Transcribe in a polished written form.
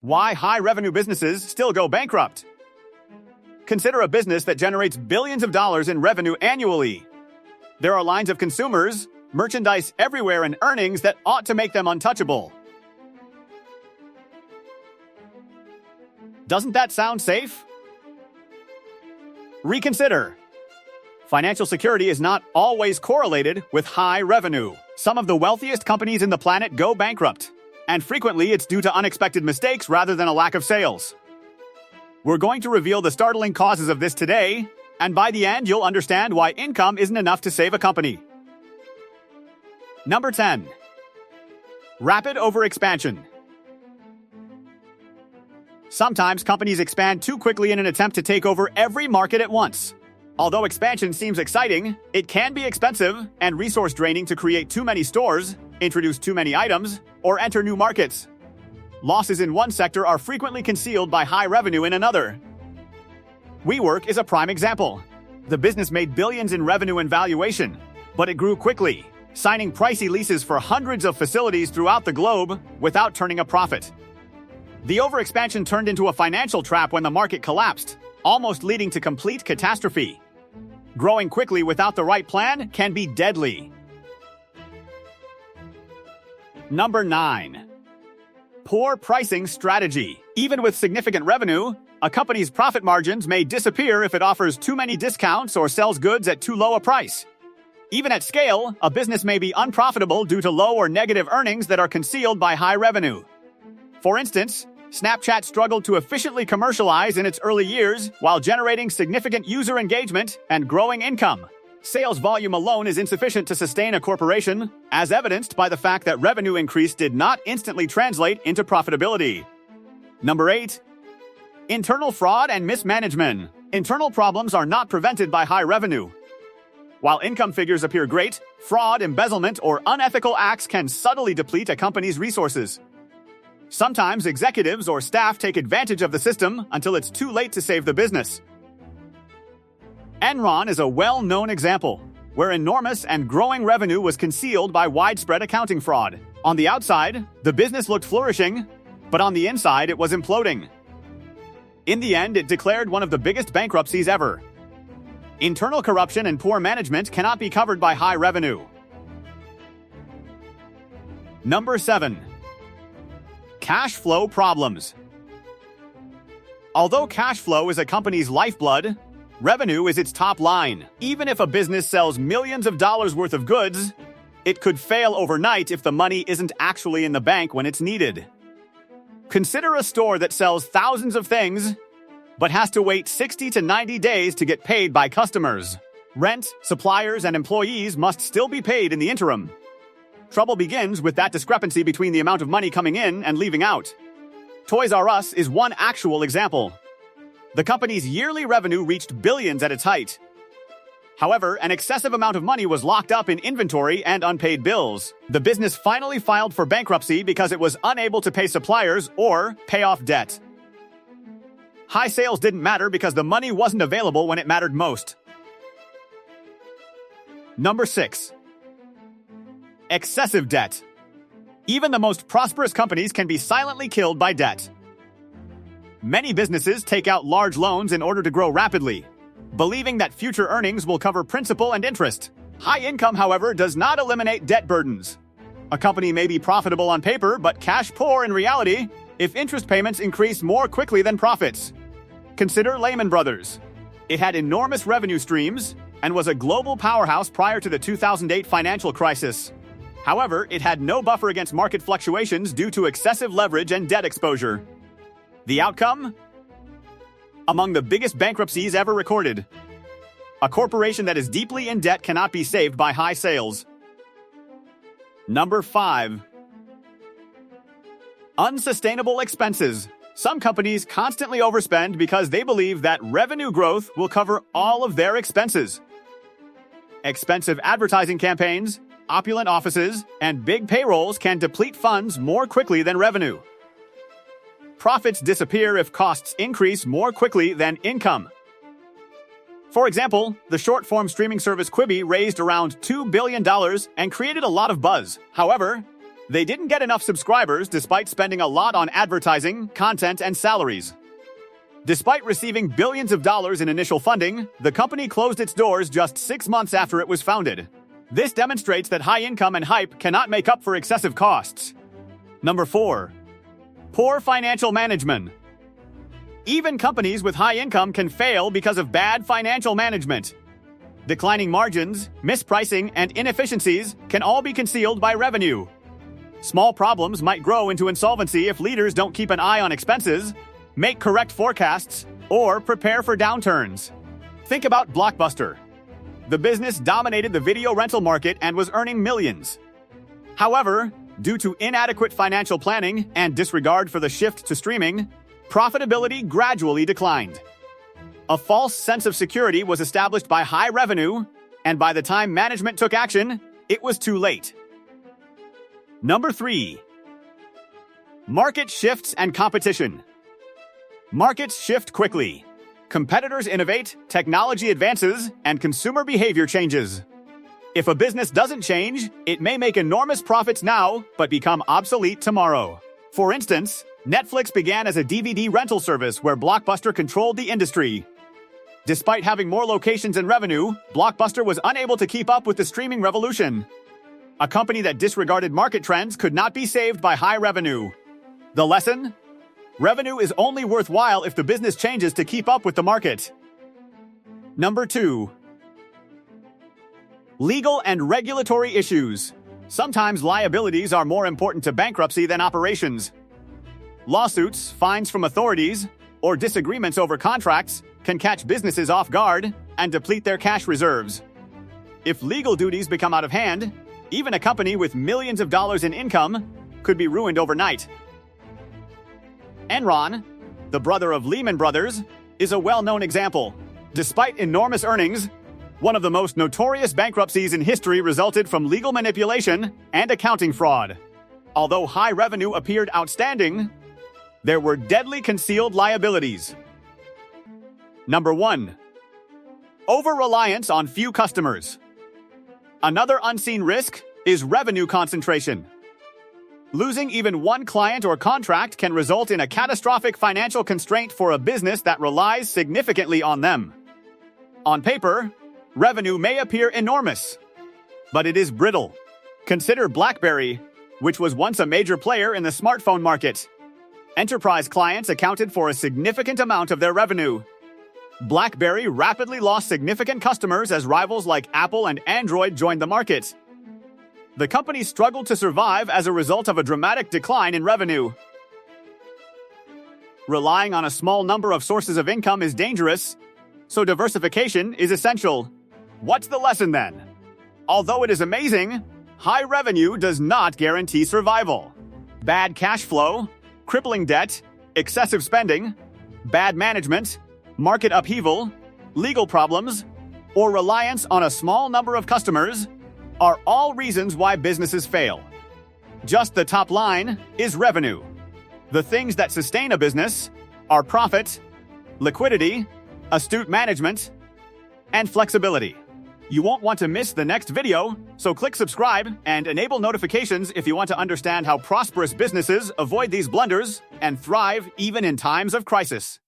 Why high-revenue businesses still go bankrupt. Consider a business that generates billions of dollars in revenue annually. There are lines of consumers, merchandise everywhere, and earnings that ought to make them untouchable. Doesn't that sound safe? Reconsider. Financial security is not always correlated with high revenue. Some of the wealthiest companies in the planet go bankrupt, and frequently it's due to unexpected mistakes rather than a lack of sales. We're going to reveal the startling causes of this today, and by the end you'll understand why income isn't enough to save a company. Number 10. Rapid overexpansion. Sometimes companies expand too quickly in an attempt to take over every market at once. Although expansion seems exciting, it can be expensive and resource draining to create too many stores, introduce too many items, or enter new markets. Losses in one sector are frequently concealed by high revenue in another. WeWork is a prime example. The business made billions in revenue and valuation, but it grew quickly, signing pricey leases for hundreds of facilities throughout the globe without turning a profit. The overexpansion turned into a financial trap when the market collapsed, almost leading to complete catastrophe. Growing quickly without the right plan can be deadly. Number 9. Poor pricing strategy. Even with significant revenue, a company's profit margins may disappear if it offers too many discounts or sells goods at too low a price. Even at scale, a business may be unprofitable due to low or negative earnings that are concealed by high revenue. For instance, Snapchat struggled to efficiently commercialize in its early years while generating significant user engagement and growing income. Sales volume alone is insufficient to sustain a corporation, as evidenced by the fact that revenue increase did not instantly translate into profitability. Number 8. Internal fraud and mismanagement. Internal problems are not prevented by high revenue. While income figures appear great, fraud, embezzlement, or unethical acts can subtly deplete a company's resources. Sometimes executives or staff take advantage of the system until it's too late to save the business. Enron is a well-known example, where enormous and growing revenue was concealed by widespread accounting fraud. On the outside, the business looked flourishing, but on the inside it was imploding. In the end, it declared one of the biggest bankruptcies ever. Internal corruption and poor management cannot be covered by high revenue. Number 7. Cash flow problems. Although cash flow is a company's lifeblood, revenue is its top line. Even if a business sells millions of dollars worth of goods, it could fail overnight if the money isn't actually in the bank when it's needed. Consider a store that sells thousands of things, but has to wait 60 to 90 days to get paid by customers. Rent, suppliers, and employees must still be paid in the interim. Trouble begins with that discrepancy between the amount of money coming in and leaving out. Toys R Us is one actual example. The company's yearly revenue reached billions at its height. However, an excessive amount of money was locked up in inventory and unpaid bills. The business finally filed for bankruptcy because it was unable to pay suppliers or pay off debt. High sales didn't matter because the money wasn't available when it mattered most. Number 6. Excessive debt. Even the most prosperous companies can be silently killed by debt. Many businesses take out large loans in order to grow rapidly, believing that future earnings will cover principal and interest. High income, however, does not eliminate debt burdens. A company may be profitable on paper, but cash poor in reality if interest payments increase more quickly than profits. Consider Lehman Brothers. It had enormous revenue streams and was a global powerhouse prior to the 2008 financial crisis. However, it had no buffer against market fluctuations due to excessive leverage and debt exposure. The outcome? Among the biggest bankruptcies ever recorded. A corporation that is deeply in debt cannot be saved by high sales. Number 5. Unsustainable expenses. Some companies constantly overspend because they believe that revenue growth will cover all of their expenses. Expensive advertising campaigns, opulent offices, and big payrolls can deplete funds more quickly than revenue. Profits disappear if costs increase more quickly than income. For example, the short-form streaming service Quibi raised around $2 billion and created a lot of buzz. However, They didn't get enough subscribers despite spending a lot on advertising, content, and salaries. Despite receiving billions of dollars in initial funding, the company closed its doors just 6 months after it was founded. This demonstrates that high income and hype cannot make up for excessive costs. Number 4. Poor financial management. Even companies with high income can fail because of bad financial management. Declining margins, mispricing, and inefficiencies can all be concealed by revenue. Small problems might grow into insolvency if leaders don't keep an eye on expenses, make correct forecasts, or prepare for downturns. Think about Blockbuster. The business dominated the video rental market and was earning millions. However, due to inadequate financial planning and disregard for the shift to streaming, profitability gradually declined. A false sense of security was established by high revenue, and by the time management took action, it was too late. Number 3. Market shifts and competition. Markets shift quickly. Competitors innovate, technology advances, and consumer behavior changes. If a business doesn't change, it may make enormous profits now, but become obsolete tomorrow. For instance, Netflix began as a DVD rental service where Blockbuster controlled the industry. Despite having more locations and revenue, Blockbuster was unable to keep up with the streaming revolution. A company that disregarded market trends could not be saved by high revenue. The lesson? Revenue is only worthwhile if the business changes to keep up with the market. Number 2. Legal and regulatory issues. Sometimes liabilities are more important to bankruptcy than operations. Lawsuits, fines from authorities, or disagreements over contracts can catch businesses off guard and deplete their cash reserves. If legal duties become out of hand, even a company with millions of dollars in income could be ruined overnight. Enron, the brother of Lehman Brothers, is a well-known example. Despite enormous earnings, one of the most notorious bankruptcies in history resulted from legal manipulation and accounting fraud. Although high revenue appeared outstanding, there were deadly concealed liabilities. Number 1. Over-reliance on few customers. Another unseen risk is revenue concentration. Losing even one client or contract can result in a catastrophic financial constraint for a business that relies significantly on them. On paper, revenue may appear enormous, but it is brittle. Consider BlackBerry, which was once a major player in the smartphone market. Enterprise clients accounted for a significant amount of their revenue. BlackBerry rapidly lost significant customers as rivals like Apple and Android joined the market. The company struggled to survive as a result of a dramatic decline in revenue. Relying on a small number of sources of income is dangerous, so diversification is essential. What's the lesson then? Although it is amazing, high revenue does not guarantee survival. Bad cash flow, crippling debt, excessive spending, bad management, market upheaval, legal problems, or reliance on a small number of customers are all reasons why businesses fail. Just the top line is revenue. The things that sustain a business are profit, liquidity, astute management, and flexibility. You won't want to miss the next video, so click subscribe and enable notifications if you want to understand how prosperous businesses avoid these blunders and thrive even in times of crisis.